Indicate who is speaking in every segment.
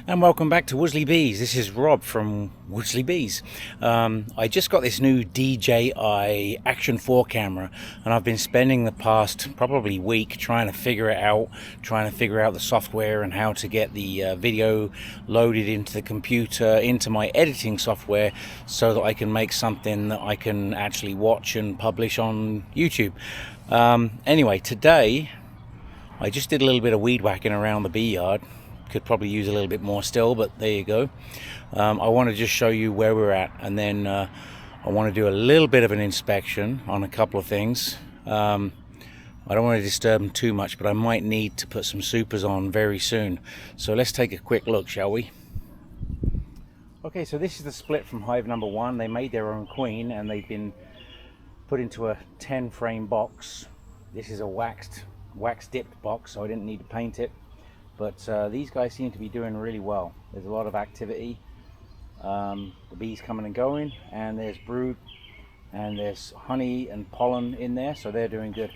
Speaker 1: And welcome back to Woodsley Bees. This is Rob from Woodsley Bees. I just got this new DJI Action 4 camera, and I've been spending the past probably week trying to figure it out, trying to figure out the software and how to get the video loaded into the computer, into my editing software, so that I can make something that I can actually watch and publish on YouTube. Anyway, today I just did a little bit of weed whacking around the bee yard. Could probably use a little bit more still, but there you go. I want to just show you where we're at, and then I want to do a little bit of an inspection on a couple of things. I don't want to disturb them too much, but I might need to put some supers on very soon. So let's take a quick look, shall we? Okay, so this is the split from hive number 1. They made their own queen and they've been put into a 10 frame box. This is a wax dipped box, so I didn't need to paint it. But these guys seem to be doing really well. There's a lot of activity. The bees coming and going, and there's brood, and there's honey and pollen in there, so they're doing good.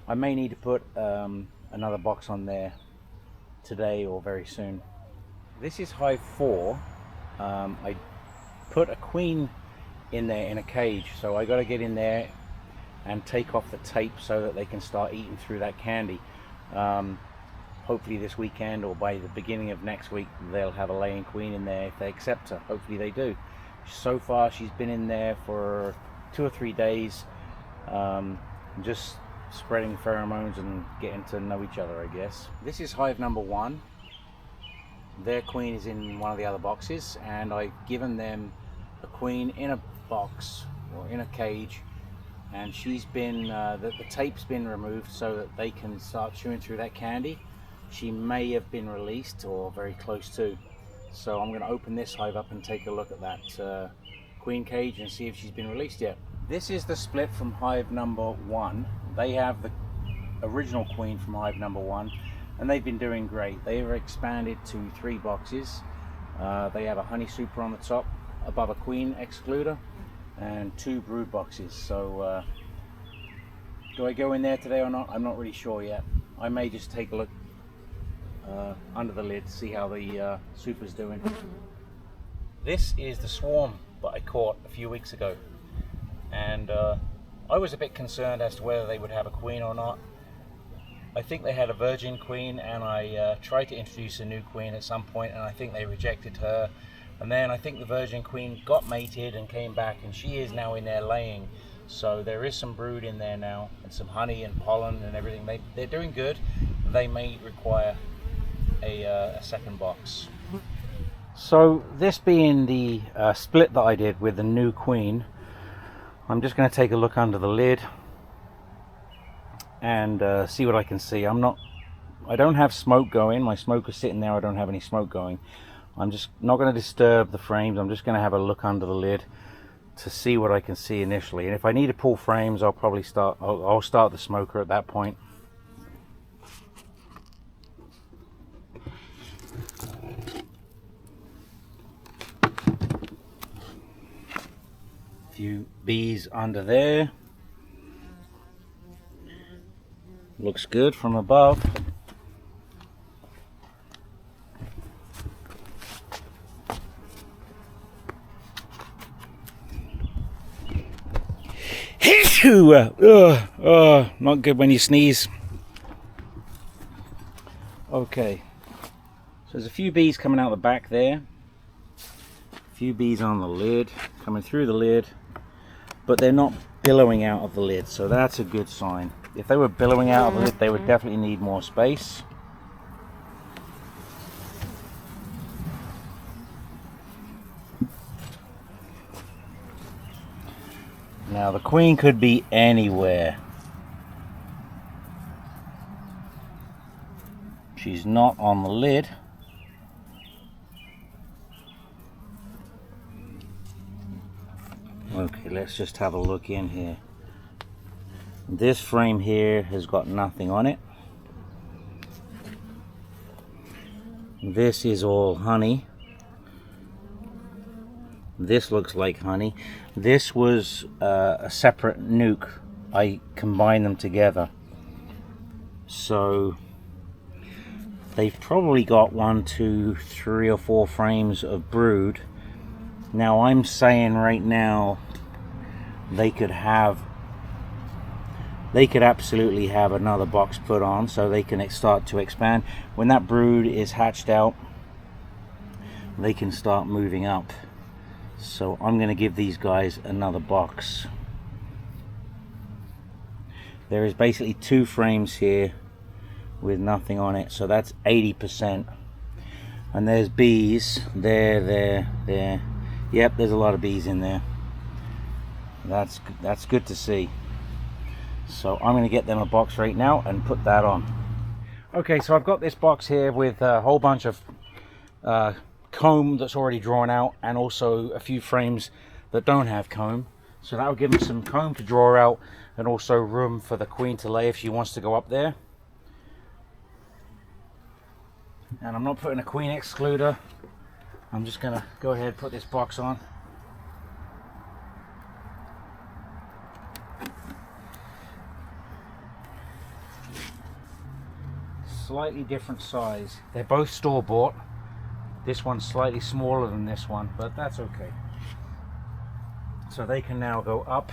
Speaker 1: I may need to put another box on there today or very soon. This is hive 4. I put a queen in there in a cage, so I got to get in there and take off the tape so that they can start eating through that candy. Hopefully this weekend or by the beginning of next week they'll have a laying queen in there if they accept her. Hopefully they do. So far she's been in there for 2 or 3 days, just spreading pheromones and getting to know each other, I guess. This is hive number 1. Their queen is in one of the other boxes, and I've given them a queen in a box or in a cage, and she's been the tape's been removed so that they can start chewing through that candy. She may have been released or very close to. So I'm going to open this hive up and take a look at that queen cage and see if she's been released yet. This is the split from hive number 1. They have the original queen from hive number 1, and they've been doing great. They were expanded to 3 boxes. They have a honey super on the top above a queen excluder and 2 brood boxes. So do I go in there today or not? I'm not really sure yet. I may just take a look under the lid, see how the super's doing. This is the swarm that I caught a few weeks ago, and I was a bit concerned as to whether they would have a queen or not. I think they had a virgin queen, and I tried to introduce a new queen at some point, and I think they rejected her. And then I think the virgin queen got mated and came back, and she is now in there laying. So there is some brood in there now, and some honey and pollen and everything. They're doing good. They may require a second box. So this being the split that I did with the new queen, I'm just going to take a look under the lid and see what I can see. I don't have smoke going. My smoker's sitting there. I don't have any smoke going. I'm just not going to disturb the frames. I'm just going to have a look under the lid to see what I can see initially, and if I need to pull frames, I'll probably I'll start the smoker at that point. Few bees under there. Looks good from above. Not good when you sneeze. Okay, so there's a few bees coming out the back there. A few bees on the lid, coming through the lid, but they're not billowing out of the lid, so that's a good sign. If they were billowing out of the lid, they would definitely need more space. Now the queen could be anywhere. She's not on the lid. Okay, let's just have a look in here. This frame here has got nothing on it. This is all honey. This looks like honey. This was a separate nuke. I combined them together. So they've probably got 1, 2, 3 or 4 frames of brood. Now I'm saying right now they could absolutely have another box put on so they can start to expand. When that brood is hatched out, they can start moving up. So I'm going to give these guys another box. There is basically 2 frames here with nothing on it, so that's 80%. And there's bees there. Yep, there's a lot of bees in there. That's good to see. So I'm going to get them a box right now and put that on. Okay, so I've got this box here with a whole bunch of comb that's already drawn out, and also a few frames that don't have comb. So that'll give them some comb to draw out, and also room for the queen to lay if she wants to go up there. And I'm not putting a queen excluder. I'm just going to go ahead and put this box on. Slightly different size. They're both store-bought. This one's slightly smaller than this one, but that's okay. So they can now go up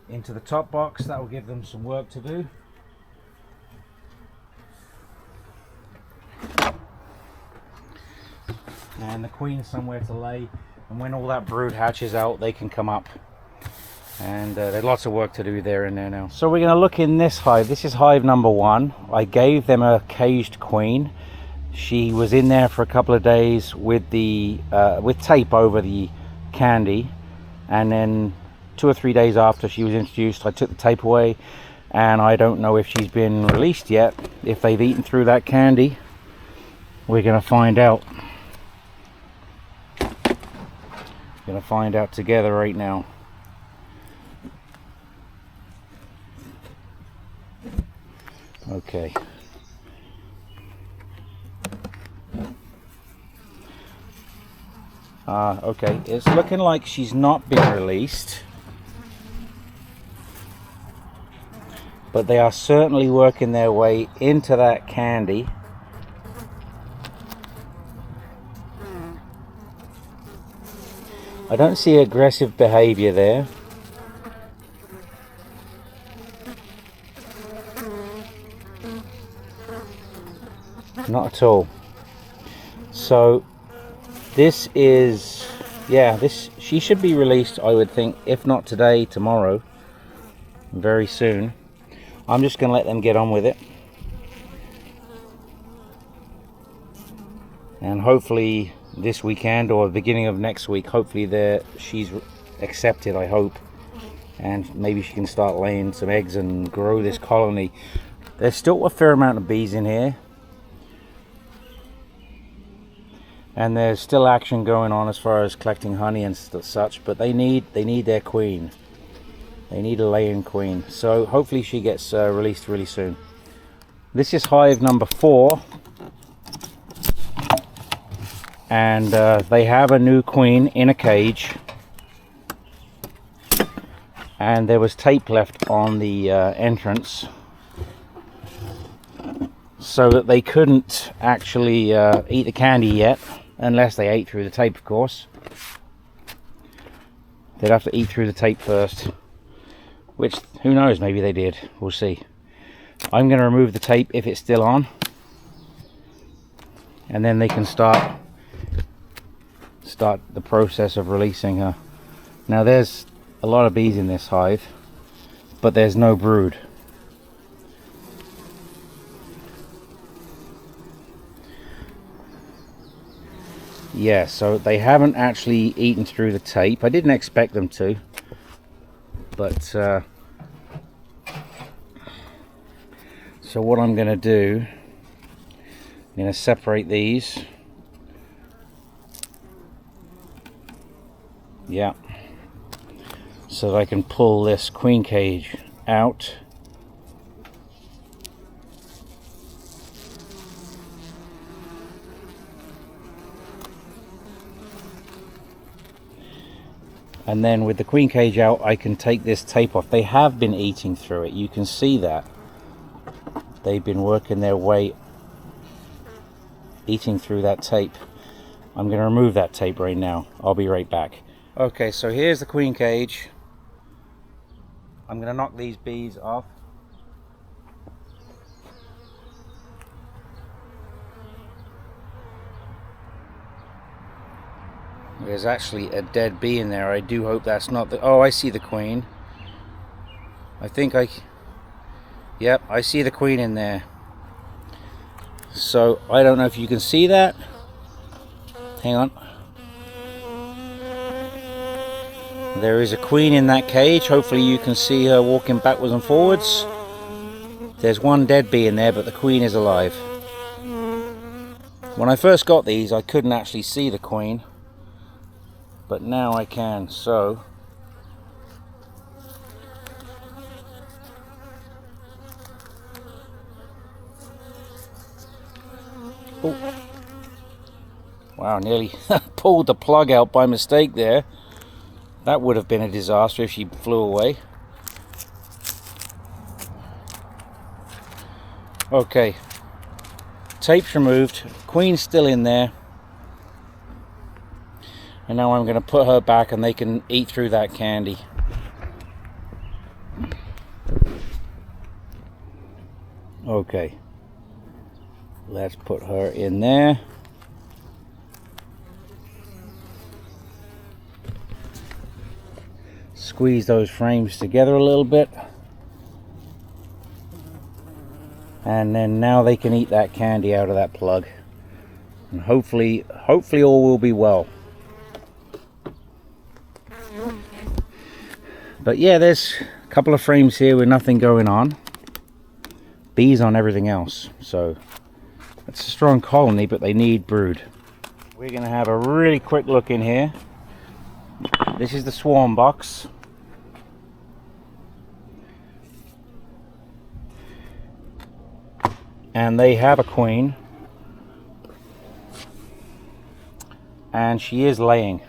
Speaker 1: into the top box. That will give them some work to do. And the queen somewhere to lay, and when all that brood hatches out, they can come up. And there's lots of work to do there and there now. So we're going to look in this hive. This is hive number 1. I gave them a caged queen. She was in there for a couple of days with the with tape over the candy, and then 2 or 3 days after she was introduced, I took the tape away, and I don't know if she's been released yet. If they've eaten through that candy, we're going to find out. We're going to find out together right now. Okay. Okay, it's looking like she's not been released, but they are certainly working their way into that candy. I don't see aggressive behavior there. Not at all. So this is, yeah, she should be released, I would think, if not today, tomorrow, very soon. I'm just going to let them get on with it, and hopefully this weekend or the beginning of next week, hopefully she's accepted, I hope, and maybe she can start laying some eggs and grow this colony. There's still a fair amount of bees in here, and there's still action going on as far as collecting honey and such, but they need their queen. They need a laying queen, so hopefully she gets released really soon. This is hive number 4, and they have a new queen in a cage, and there was tape left on the entrance so that they couldn't actually eat the candy yet, unless they ate through the tape, of course. They'd have to eat through the tape first, which, who knows, maybe they did. We'll see. I'm going to remove the tape if it's still on, and then they can start the process of releasing her. Now there's a lot of bees in this hive, but there's no brood. Yeah, so they haven't actually eaten through the tape. I didn't expect them to, but so what I'm going to do, I'm going to separate these. Yeah, so that I can pull this queen cage out. And then with the queen cage out, I can take this tape off. They have been eating through it, you can see that. they've been working their way, eating through that tape. I'm going to remove that tape right now. I'll be right back. Okay, so here's the queen cage. I'm going to knock these bees off. There's actually a dead bee in there. I do hope that's not the... Oh, I see the queen. Yep, I see the queen in there. So, I don't know if you can see that. Hang on. There is a queen in that cage. Hopefully you can see her walking backwards and forwards. There's one dead bee in there, but the queen is alive. When I first got these, I couldn't actually see the queen. But now I can, so... Oh. Wow, nearly pulled the plug out by mistake there. That would have been a disaster if she flew away. Okay. Tape's removed. Queen's still in there. And now I'm going to put her back and they can eat through that candy. Okay. Let's put her in there. Squeeze those frames together a little bit. And then now they can eat that candy out of that plug. And hopefully all will be well. But yeah, there's a couple of frames here with nothing going on. Bees on everything else. So it's a strong colony, but they need brood. We're going to have a really quick look in here. This is the swarm box. And they have a queen. And she is laying.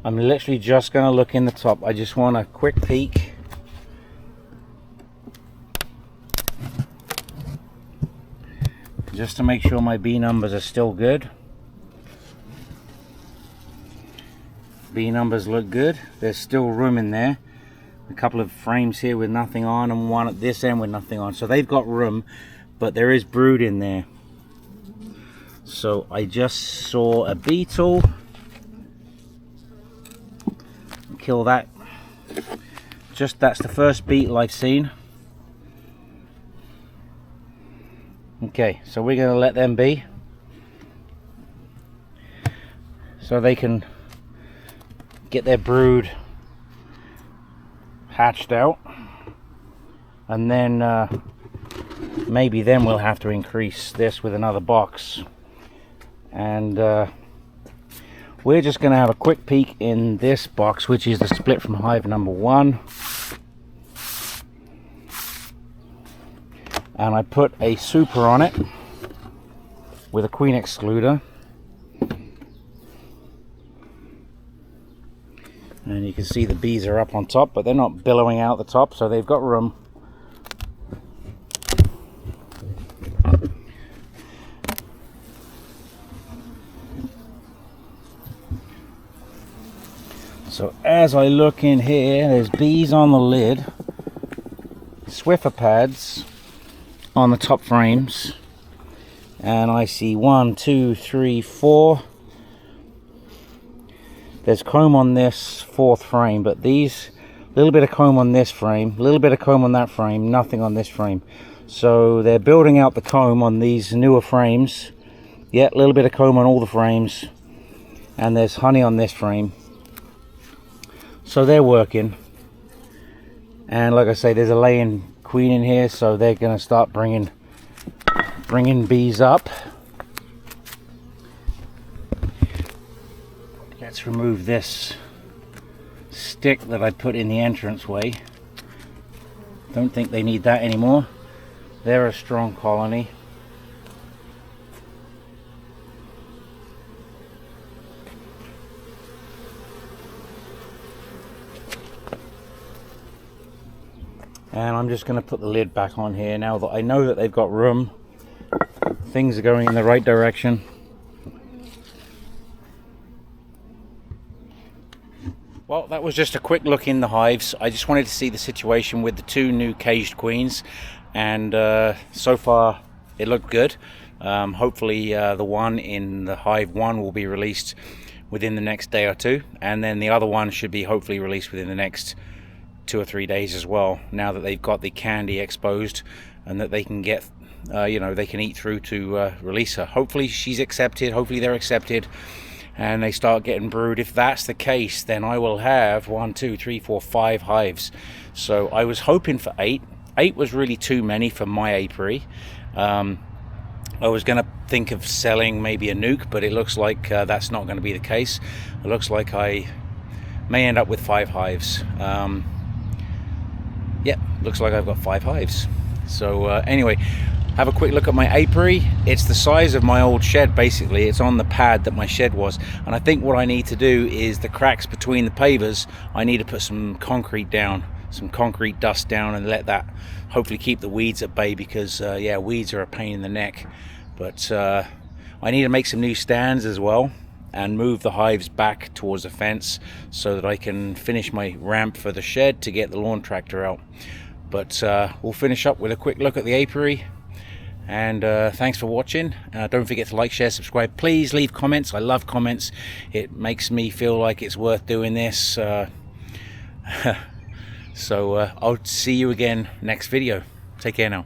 Speaker 1: I'm literally just going to look in the top. I just want a quick peek. Just to make sure my bee numbers are still good. Bee numbers look good. There's still room in there. A couple of frames here with nothing on and one at this end with nothing on. So they've got room, but there is brood in there. So I just saw a beetle. Kill that. That's the first beetle I've seen. Okay, so we're going to let them be. So they can get their brood hatched out. And then maybe then we'll have to increase this with another box. And we're just going to have a quick peek in this box, which is the split from hive number 1. And I put a super on it with a queen excluder. And you can see the bees are up on top, but they're not billowing out the top, so they've got room. So as I look in here, there's bees on the lid, Swiffer pads on the top frames, and I see 1, 2, 3, 4. There's comb on this 4th frame, but these, little bit of comb on this frame, little bit of comb on that frame, nothing on this frame. So they're building out the comb on these newer frames. Yeah, a little bit of comb on all the frames, and there's honey on this frame. So they're working. And like I say, there's a laying queen in here, so they're going to start bringing bees up. Let's remove this stick that I put in the entranceway. Don't think they need that anymore. They're a strong colony. And I'm just going to put the lid back on here now that I know that they've got room. Things are going in the right direction. Well, that was just a quick look in the hives. I just wanted to see the situation with the 2 new caged queens, and so far it looked good. Hopefully the one in the hive 1 will be released within the next day or 2, and then the other one should be hopefully released within the next 2 or 3 days as well, now that they've got the candy exposed and that they can get they can eat through to release her. Hopefully she's accepted, hopefully they're accepted, and they start getting brood. If that's the case, then I will have 1, 2, 3, 4, 5 hives. So I was hoping for 8. 8 was really too many for my apiary. I was going to think of selling maybe a nuke, but it looks like that's not going to be the case. It looks like I may end up with 5 hives. Yeah, looks like I've got 5 hives. So anyway, have a quick look at my apiary. It's the size of my old shed, basically. It's on the pad that my shed was, and I think what I need to do is the cracks between the pavers, I need to put some concrete down, some concrete dust down, and let that hopefully keep the weeds at bay, because yeah, weeds are a pain in the neck. But I need to make some new stands as well and move the hives back towards the fence so that I can finish my ramp for the shed to get the lawn tractor out. But we'll finish up with a quick look at the apiary. And thanks for watching. Don't forget to like, share, subscribe. Please leave comments. I love comments. It makes me feel like it's worth doing this. So I'll see you again next video. Take care now.